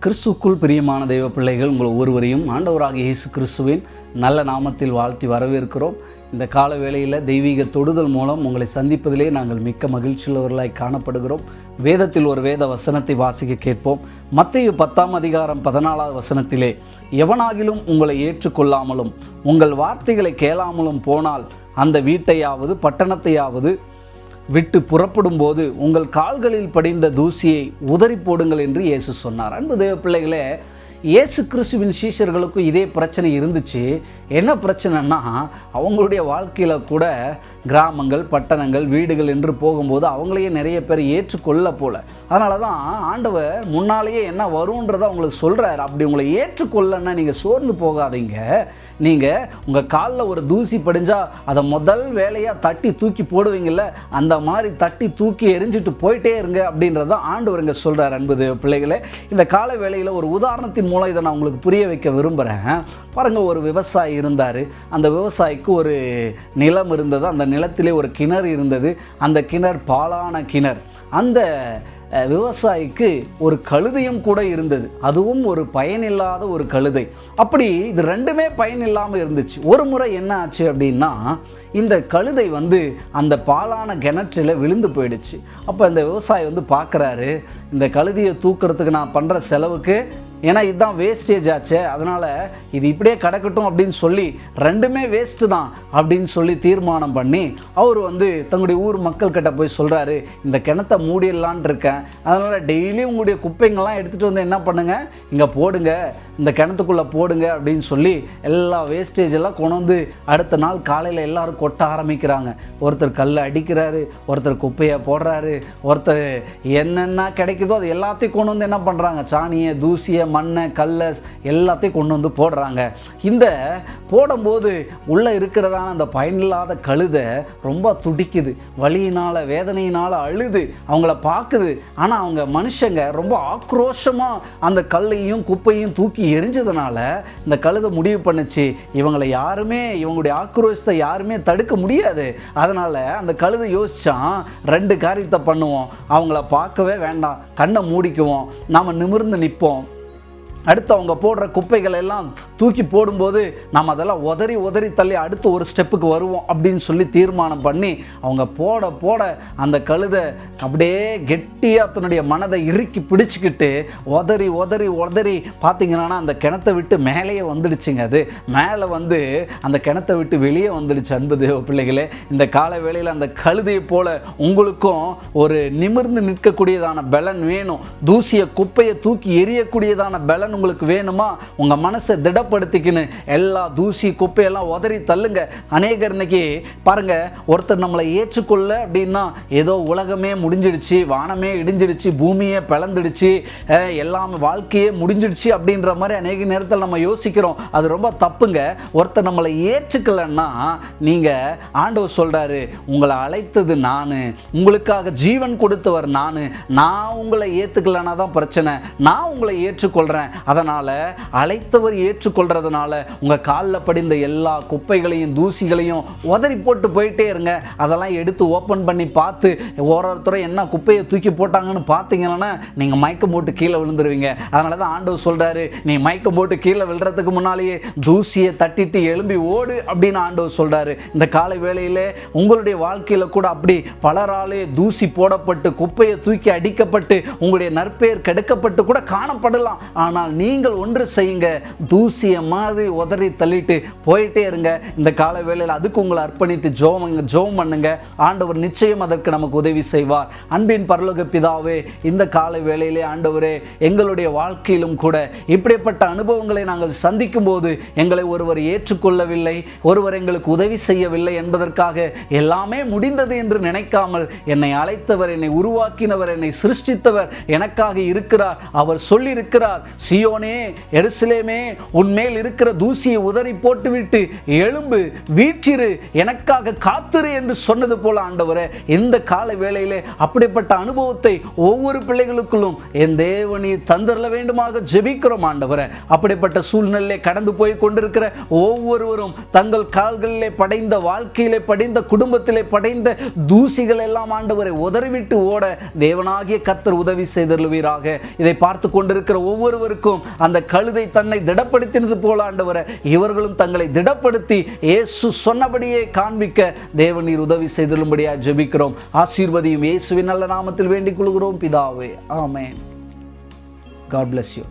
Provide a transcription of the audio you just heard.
கிறிஸ்துக்குள் பிரியமான தெய்வ பிள்ளைகள், உங்கள் ஒருவரையும் ஆண்டவராகிய இயேசு கிறிஸ்துவின் நல்ல நாமத்தில் வாழ்த்தி வரவேற்கிறோம். இந்த கால வேளையில் தெய்வீக தொடுதல் மூலம் உங்களை சந்திப்பதிலே நாங்கள் மிக்க மகிழ்ச்சியுள்ளவர்களாய் காணப்படுகிறோம். வேதத்தில் ஒரு வேத வசனத்தை வாசிக்க கேட்போம். மத்தேயு 10:14 வசனத்திலே, எவனாகிலும் உங்களை ஏற்றுக்கொள்ளாமலும் உங்கள் வார்த்தைகளை கேளாமலும் போனால் அந்த வீட்டையாவது பட்டணத்தையாவது விட்டு புறப்படும் போது உங்கள் கால்களில் படிந்த தூசியை உதறி போடுங்கள் என்று இயேசு சொன்னார். அன்பு தேவ பிள்ளைகளே, இயேசு கிறிஸ்துவின் சீஷர்களுக்கும் இதே பிரச்சனை இருந்துச்சு. என்ன பிரச்சனைன்னா, அவங்களுடைய வாழ்க்கையில் கூட கிராமங்கள், பட்டணங்கள், வீடுகள் என்று போகும்போது அவங்களையே நிறைய பேர் ஏற்றுக்கொள்ள போல. அதனால தான் ஆண்டவர் முன்னாலேயே என்ன வரும்ன்றதை அவங்களுக்கு சொல்கிறார். அப்படி உங்களை ஏற்றுக்கொள்ளன்னா நீங்கள் சோர்ந்து போகாதீங்க. நீங்கள் உங்கள் காலில் ஒரு தூசி படிஞ்சால் அதை முதல் வேலையாக தட்டி தூக்கி போடுவீங்கள்ல, அந்த மாதிரி தட்டி தூக்கி எரிஞ்சிட்டு போயிட்டே இருங்க அப்படின்றதான் ஆண்டவர் இங்கே சொல்கிறார். அன்பு பிள்ளைகளே, இந்த கால வேளையில் ஒரு உதாரணத்தின் மூலம் இதை நான் உங்களுக்கு புரிய வைக்க விரும்புகிறேன். பாருங்கள், ஒரு விவசாயி இருந்தார். அந்த விவசாயிக்கு ஒரு நிலம் இருந்தது. அந்த நிலத்திலே ஒரு கிணறு இருந்தது. அந்த கிணறு பாழான கிணறு. அந்த விவசாயிக்கு ஒரு கழுதையும் கூட இருந்தது. அதுவும் ஒரு பயனில்லாத ஒரு கழுதை. அப்படி இது ரெண்டுமே பயனில்லாமல் இருந்துச்சு. ஒரு முறை என்ன ஆச்சு அப்படின்னா, இந்த கழுதை அந்த பாழான கிணற்றில் விழுந்து போயிடுச்சு. அப்போ இந்த விவசாயி பார்க்குறாரு, இந்த கழுதையை தூக்கிறதுக்கு நான் பண்ணுற செலவுக்கு, ஏன்னா இதுதான் வேஸ்டேஜ் ஆச்சு, அதனால் இது இப்படியே கிடக்கட்டும் அப்படின்னு சொல்லி, ரெண்டுமே வேஸ்ட்டு தான் அப்படின்னு சொல்லி தீர்மானம் பண்ணி அவர் தங்களுடைய ஊர் மக்கள்கிட்ட போய் சொல்கிறாரு, இந்த கிணத்தை மூடிடலான் இருக்கேன், அதனால் டெய்லியும் உங்களுடைய குப்பைங்கள்லாம் எடுத்துகிட்டு என்ன பண்ணுங்கள், இங்கே போடுங்க, இந்த கிணத்துக்குள்ளே போடுங்க அப்படின்னு சொல்லி எல்லா வேஸ்டேஜ் எல்லாம் கொண்டு அடுத்த நாள் காலையில் எல்லோரும் கொட்ட ஆரம்பிக்கிறாங்க. ஒருத்தர் கல்லை அடிக்கிறாரு, ஒருத்தர் குப்பையை போடுறாரு, ஒருத்தர் என்னென்ன கிடைக்குதோ அது எல்லாத்தையும் கொண்டு என்ன பண்ணுறாங்க, சாணியை, தூசியை, மண்ணை, கல்லை எல்லாத்தையும் கொண்டு போடுறாங்க. இந்த போடும்போது உள்ளே இருக்கிறதான அந்த பயனில்லாத கழுதை ரொம்ப துடிக்குது, வலியினால் வேதனையினால் அழுது அவங்கள பார்க்குது. ஆனால் அவங்க மனுஷங்க ரொம்ப ஆக்ரோஷமாக அந்த கல்லையும் குப்பையும் தூக்கி எரிஞ்சதுனால இந்த கழுதை முடிவு பண்ணுச்சு, இவங்களுடைய ஆக்ரோஷத்தை யாருமே தடுக்க முடியாது. அதனால் அந்த கழுதை யோசிச்சான், ரெண்டு காரியத்தை பண்ணுவோம், அவங்கள பார்க்கவே வேண்டாம், கண்ணை மூடிக்குவோம், நாம் நிமிர்ந்து நிற்போம், அடுத்து அவங்க போடுற குப்பைகள் எல்லாம் தூக்கி போடும்போது நாம் அதெல்லாம் உதறி தள்ளி அடுத்து ஒரு ஸ்டெப்புக்கு வருவோம் அப்படின்னு சொல்லி தீர்மானம் பண்ணி அவங்க போட அந்த கழுதை அப்படியே கெட்டியாக தன்னுடைய மனதை இறுக்கி பிடிச்சிக்கிட்டு உதறி பார்த்தீங்கன்னா அந்த கிணத்தை விட்டு மேலேயே வந்துடுச்சுங்க. அது மேலே அந்த கிணத்தை விட்டு வெளியே வந்துடுச்சு. அன்பு தேவ பிள்ளைகளே, இந்த கால வேளையில் அந்த கழுதையை போல உங்களுக்கும் ஒரு நிமிர்ந்து நிற்கக்கூடியதான பலன் வேணும். தூசியை குப்பையை தூக்கி எரியக்கூடியதான பலன் உங்களுக்கு வேணுமா? உங்கள் மனசை திடப்படுத்திக்கின்னு எல்லா தூசி குப்பையெல்லாம் உதறி தள்ளுங்க. அநேகர் இன்னைக்கு பாருங்க, ஒருத்தர் நம்மளை ஏற்றுக்கொள்ள அப்படின்னா ஏதோ உலகமே முடிஞ்சிடுச்சு, வானமே இடிஞ்சிடுச்சு, பூமியே பிளந்துடுச்சு, எல்லாமே வாழ்க்கையே முடிஞ்சிடுச்சு அப்படின்ற மாதிரி அநேக நேரத்தில் நம்ம யோசிக்கிறோம். அது ரொம்ப தப்புங்க. ஒருத்தர் நம்மளை ஏற்றுக்கலன்னா, நீங்கள் ஆண்டவர் சொல்கிறாரு, உங்களை அழைத்தது நான், உங்களுக்காக ஜீவன் கொடுத்தவர் நான் உங்களை ஏற்றுக்கலன்னா தான் பிரச்சனை, நான் உங்களை ஏற்றுக்கொள்கிறேன். அதனால் அழைத்தவர் ஏற்றுக்கொள்றதுனால உங்கள் காலில் படிந்த எல்லா குப்பைகளையும் தூசிகளையும் உதறி போட்டு போயிட்டே இருங்க. அதெல்லாம் எடுத்து ஓப்பன் பண்ணி பார்த்து ஒருத்தரை என்ன குப்பையை தூக்கி போட்டாங்கன்னு பார்த்தீங்கன்னா நீங்கள் மயக்கம் போட்டு கீழே விழுந்துருவீங்க. அதனால தான் ஆண்டவர் சொல்கிறாரு, நீ மயக்கம் போட்டு கீழே விழுறதுக்கு முன்னாலேயே தூசியை தட்டிட்டு எழும்பி ஓடு அப்படின்னு ஆண்டவர் சொல்கிறாரு. இந்த காலை வேளையிலே உங்களுடைய வாழ்க்கையில் கூட அப்படி பலராலே தூசி போடப்பட்டு குப்பையை தூக்கி அடிக்கப்பட்டு உங்களுடைய நற்பெயர் கெடுக்கப்பட்டு கூட காணப்படலாம். ஆனால் நீங்கள் ஒன்று செய்யுங்க, தூசியை மாதிரி உதறி தள்ளிட்டு போயிட்டே இருங்க. இந்த கால வேளையில் அதுக்கு உங்களை அர்ப்பணித்து ஜெபம் பண்ணுங்க. ஆண்டவர் நிச்சயம் அதற்கு நமக்கு உதவி செய்வார். அன்பின் பரலோக பிதாவே, இந்த கால வேளையிலே ஆண்டவரே, எங்களுடைய வாழ்க்கையிலும் கூட இப்படிப்பட்ட அனுபவங்களை நாங்கள் சந்திக்கும் போது எங்களை ஒருவர் ஏற்றுக்கொள்ளவில்லை, ஒருவர் எங்களுக்கு உதவி செய்யவில்லை என்பதற்காக எல்லாமே முடிந்தது என்று நினைக்காமல், என்னை அழைத்தவர், என்னை உருவாக்கினவர், என்னை சிருஷ்டித்தவர் எனக்காக இருக்கிறார். அவர் சொல்லியிருக்கிறார், சியோனே, எருசலேமே, உன் மேல் இருக்கிற தூசியை உதறி போட்டுவிட்டு எழும்பு, வீற்றிரு, எனக்காக காத்திரு என்று சொன்னது போல ஆண்டவரே, இந்த கால வேளையிலே அப்படிப்பட்ட அனுபவத்தை ஒவ்வொரு பிள்ளைகளுக்குள்ளும் என் தேவனி தந்தரல வேண்டுமாக ஜெபிக்கிறோம் ஆண்டவரே. அப்படிப்பட்ட சூழ்நிலையிலே கடந்து போய் கொண்டிருக்கிற ஒவ்வொருவரும் தங்கள் கால்களிலே படைந்த, வாழ்க்கையிலே படைந்த, குடும்பத்திலே படைந்த தூசிகள் எல்லாம் ஆண்டவரை உதறிவிட்டு ஓட தேவனாகிய கர்த்தர் உதவி செய்தருள்வீராக. இதை பார்த்து கொண்டிருக்கிற ஒவ்வொருவருக்கும் அந்த கழுதை தன்னை திடப்படுத்தினது போல ஆண்டவரை இவர்களும் தங்களை திடப்படுத்தி இயேசு சொன்னபடியே காண்பிக்க தேவனீர் உதவி செய்தருளும்படியா ஜெபிக்கிறோம். ஆசீர்வதியும் இயேசுவின் நல்ல நாமத்தில் வேண்டிக் கொள்கிறோம் பிதாவே. ஆமென். God bless you.